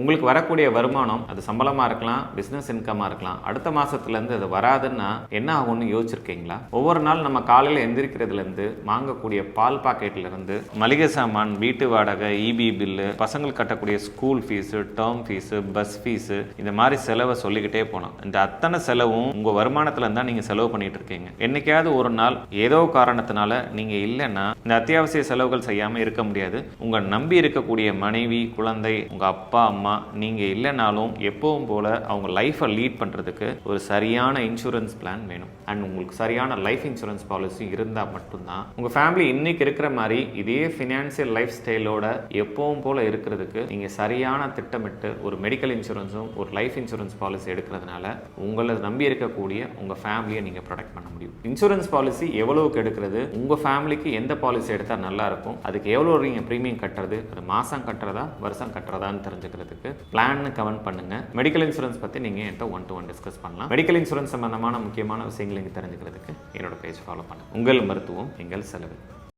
உங்களுக்கு வரக்கூடிய வருமானம் அது சம்பளமாக இருக்கலாம், பிஸ்னஸ் இன்கமாக இருக்கலாம். அடுத்த மாதத்துலேருந்து அது வராதுன்னா என்ன ஆகும்னு யோசிச்சிருக்கீங்களா? ஒவ்வொரு நாள் நம்ம காலையில் எந்திரிக்கிறதுலேருந்து வாங்கக்கூடிய பால் பாக்கெட்லேருந்து மளிகை சாமான், வீட்டு வாடகை, இபி பில்லு, பசங்களுக்கு கட்டக்கூடிய school fees, term fees, bus fees, இந்த மாதிரி செலவை சொல்லிக்கிட்டே போனோம். இந்த அத்தனை செலவும் உங்கள் வருமானத்தில் இருந்தால் நீங்கள் செலவு பண்ணிட்டு இருக்கீங்க. என்னைக்காவது ஒரு நாள் ஏதோ காரணத்தினால நீங்கள் இல்லைன்னா இந்த அத்தியாவசிய செலவுகள் செய்யாமல் இருக்க முடியாது. உங்கள் நம்பி இருக்கக்கூடிய மனைவி, குழந்தை, உங்கள் அப்பா அம்மா, நீங்கள் இல்லைனாலும் எப்பவும் போல அவங்க லைஃப்பை லீட் பண்ணுறதுக்கு ஒரு சரியான இன்சூரன்ஸ் பிளான் வேணும். அண்ட் உங்களுக்கு சரியான லைஃப் இன்சூரன்ஸ் பாலிசி இருந்தால் மட்டும்தான் உங்கள் ஃபேமிலி இன்னைக்கு இருக்கிற மாதிரி இதே ஃபினான்சியல் லைஃப் ஸ்டைலோட எப்பவும் போல இருக்கிறதுக்கு நீங்கள் சரியான திட்டமிட்டு ஒரு மெடிக்கல் இன்சூரன்ஸும் ஒரு லைஃப் இன்சூரன்ஸ் பாலிசி எடுக்கிறதுனால உங்களை நம்பி இருக்கக்கூடிய உங்கள் ஃபேமிலியை நீங்கள் ப்ரொடெக்ட் பண்ண முடியும். இன்சூரன்ஸ் பாலிசி எவ்வளவுக்கு எடுக்கிறது, உங்கள் ஃபேமிலிக்கு எந்த பாலிசி எடுத்தால் நல்லா இருக்கும், அதுக்கு எவ்வளோ நீங்கள் ப்ரீமியம் கட்டுறது, அது மாதம் கட்டுறதா வருஷம் கட்டுறதான்னு தெரிஞ்சுக்கிறதுக்கு பிளான் கமெண்ட் பண்ணுங்க. மெடிக்கல் இன்சூரன்ஸ் பற்றி நீங்கள் என்கிட்ட 1-to-1 டிஸ்கஸ் பண்ணலாம். மெடிக்கல் இன்சூரன்ஸ் சம்பந்தமான முக்கியமான விஷயங்களை தெரிஞ்சுக்கிறதுக்கு என்னோட பேஜ் ஃபாலோ பண்ணுங்க. உங்கள் மருத்துவம் எங்கள் செலவு.